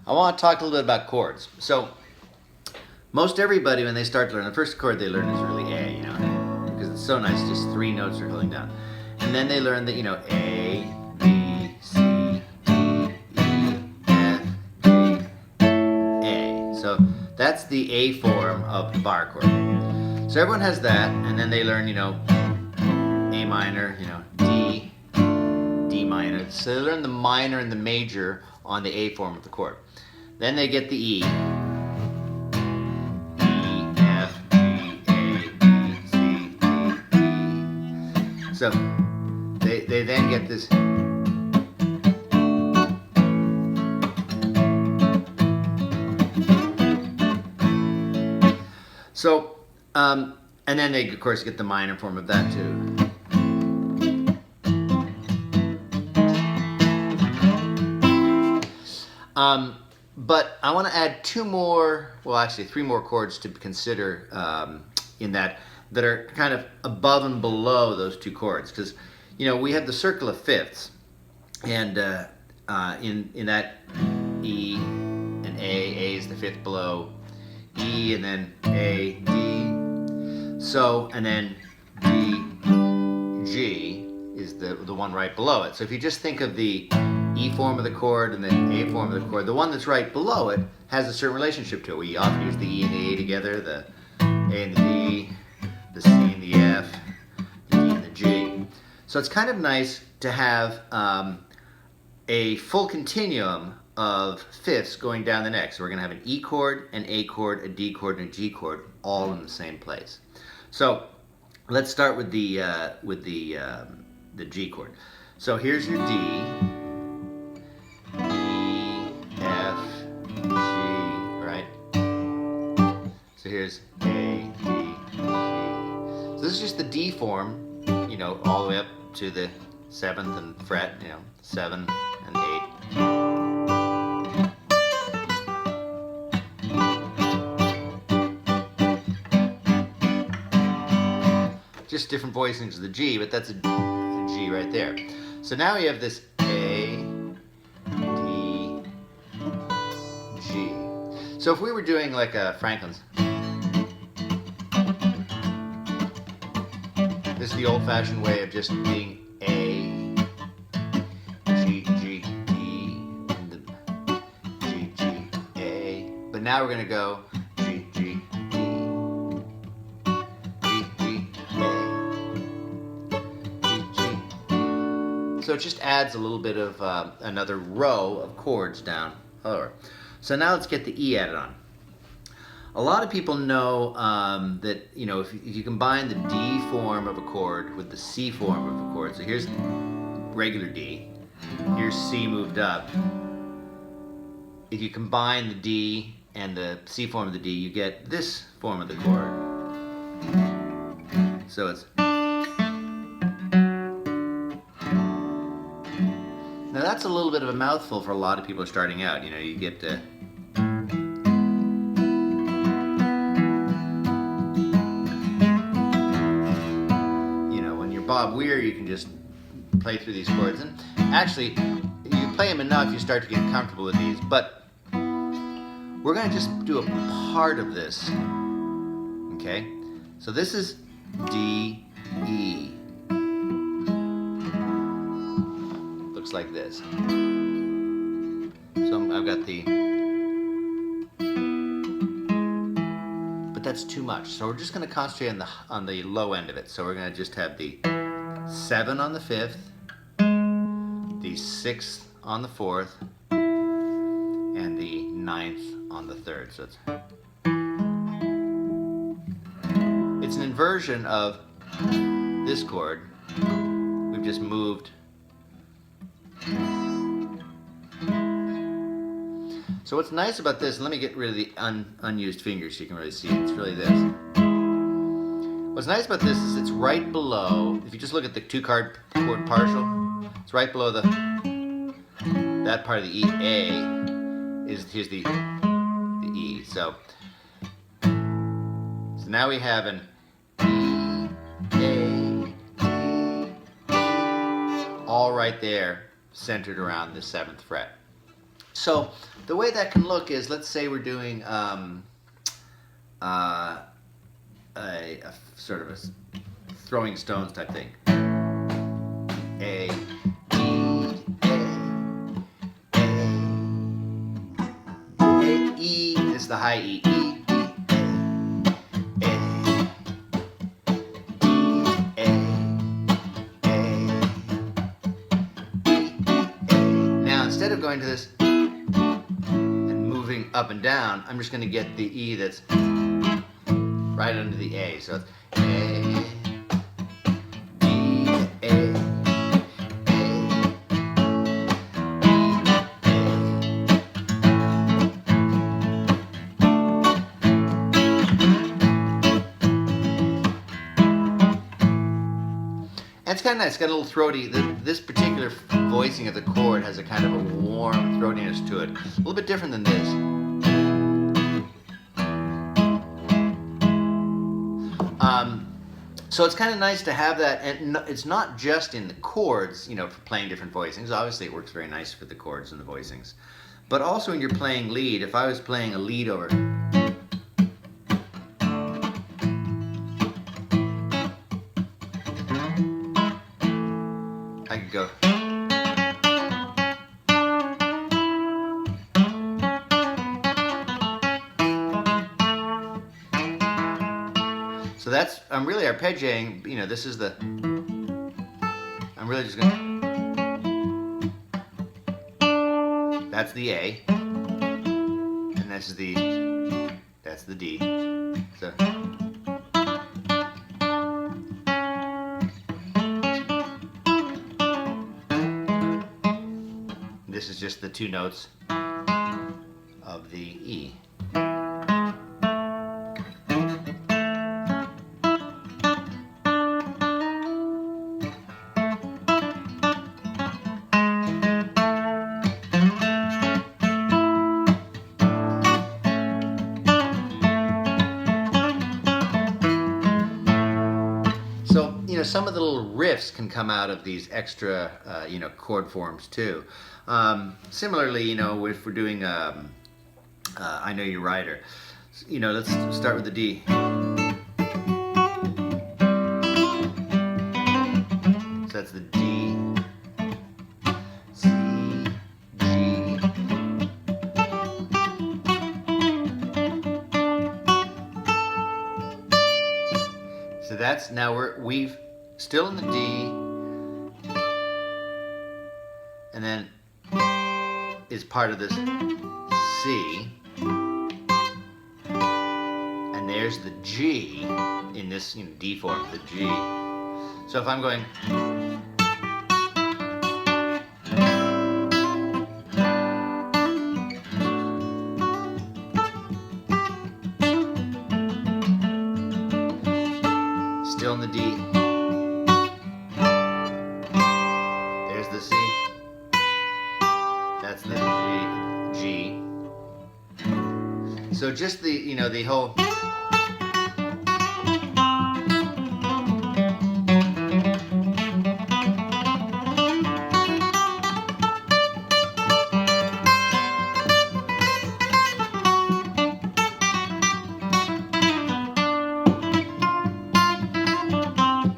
I want to talk a little bit about chords. So most everybody, when they start to learn, the first chord they learn is really A, because it's so nice, just 3 notes you're holding down. And then they learn that, A, B, C, D, E, F, G, A. So that's the A form of the bar chord. So everyone has that, and then they learn, A minor, D, D minor. So they learn the minor and the major on the A form of the chord. Then they get the E. E, F, G, A, B, C, D, E. So they then get this. So, and then they, of course, get the minor form of that too. But I want to add 3 more chords to consider in that are kind of above and below those 2 chords. Because, we have the circle of fifths. And in that E and A is the 5th below E, and then A, D. So, and then D, G is the one right below it. So if you just think of the E form of the chord and the A form of the chord, the one that's right below it has a certain relationship to it. We often use the E and the A together, the A and the D, the C and the F, the D and the G. So it's kind of nice to have a full continuum of fifths going down the neck. So we're going to have an E chord, an A chord, a D chord, and a G chord, all in the same place. So let's start with the G chord. So here's your D, E, F, G, right? So here's A, D, G. So this is just the D form, all the way up to the 7th and fret, 7 and 8. Just different voicings of the G, but that's a G right there. So now we have this A, D, G. So if we were doing like a Franklin's, this is the old-fashioned way of just being A, G, G, D, and the G, G, A. But now we're going to go G, G, D, G, G, A, G, G. So it just adds a little bit of another row of chords down lower. So now let's get the E added on. A lot of people know that, if you combine the D form of a chord with the C form of a chord, so here's regular D, here's C moved up. If you combine the D and the C form of the D, you get this form of the chord. So it's. Now that's a little bit of a mouthful for a lot of people starting out. You get to. Bob Weir, you can just play through these chords, and actually you play them enough you start to get comfortable with these, but we're going to just do a part of this. Okay, so this is D, E, looks like this. So I've got the, but that's too much, so we're just going to concentrate on the low end of it. So we're going to just have the 7 on the 5th, the 6th on the 4th, and the 9th on the 3rd. So it's an inversion of this chord. We've just moved. So what's nice about this, let me get rid of the unused fingers so you can really see it. It's really this. What's nice about this is it's right below, if you just look at the 2-chord chord partial, it's right below that part of the E. A here's the E. So now we have an E, A, D, all right there, centered around the 7th fret. So the way that can look is, let's say we're doing a sort of a throwing stones type thing. A, E, A, E, this is the high E, E, instead of going to this and moving up and down, I'm just going to get the E that's right under the A. So it's A, D, A, and it's kind of nice. It's got a little throaty. This particular voicing of the chord has a kind of a warm throatiness to it. A little bit different than this. So it's kind of nice to have that, and it's not just in the chords, you know, for playing different voicings. Obviously, it works very nice for the chords and the voicings. But also when you're playing lead, if I was playing a lead over, I could go. So that's, I'm really arpeggiating, you know, this is the, I'm really just going to, that's the A, and that's the D. So, this is just the two notes of the E. So, you know, some of the little riffs can come out of these extra, you know, chord forms too. Similarly, you know, if we're doing I Know You're Rider, you know, let's start with the D. So that's the D, C, G. So that's, now we've still in the D, and then is part of this C, and there's the G in this, you know, D form, the G. So if I'm going, still in the D, there's the C, that's the G. So just the, you know, the whole,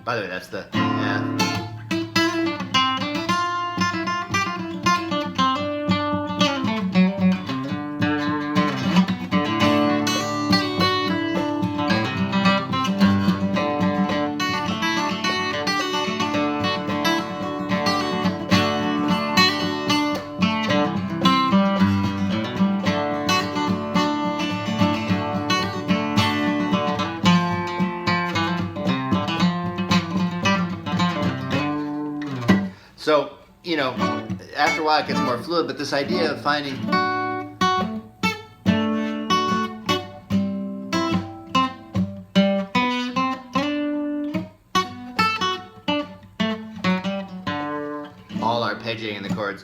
by the way, that's the F. So, you know, after a while it gets more fluid, but this idea of finding all arpeggiating in the chords.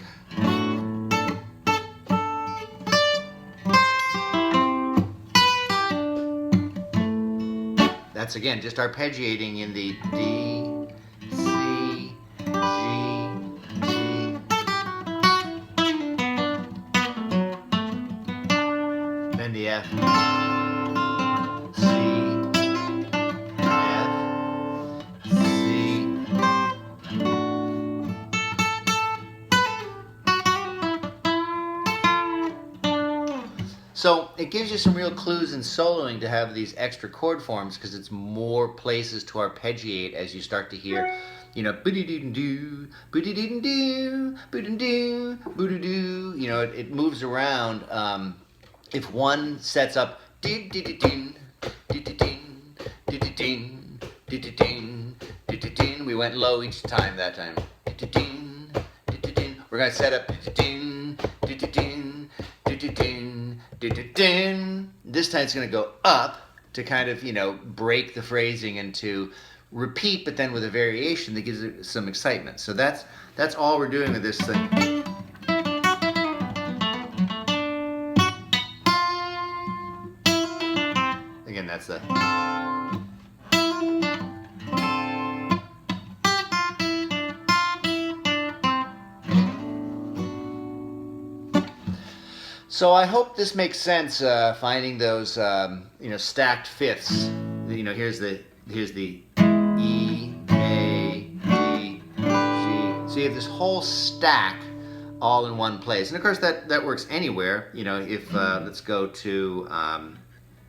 That's again just arpeggiating in the D, C, G, G. the F, C, F, C. So it gives you some real clues in soloing to have these extra chord forms because it's more places to arpeggiate as you start to hear, you know, boo-doo-doo-doo, boo-doo-doo-doo, boo-doo-doo, boo-doo-doo. You know, it moves around. If one sets up, dee-dee-dee-din, dee-dee-din, dee-dee-din, dee-dee-din, dee-dee-din, we went low each time that time. Dee-dee-din, dee-dee-din. We're going to set up, dee-dee-din, dee-dee-din, dee-dee-din, dee-dee-din. This time it's going to go up to kind of, you know, break the phrasing into repeat, but then with a variation that gives it some excitement. So that's all we're doing with this thing. Again, that's the... So I hope this makes sense, finding those, you know, stacked fifths. You know, here's the E, A, D, G. So you have this whole stack all in one place. And of course that works anywhere. You know, if, let's go to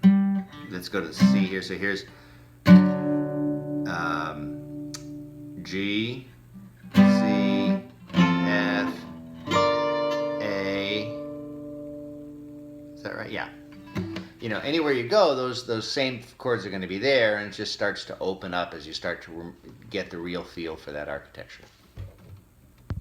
the C here. So here's G, C, F, A. Is that right? Yeah. You know, anywhere you go, those same chords are going to be there, and it just starts to open up as you start to get the real feel for that architecture.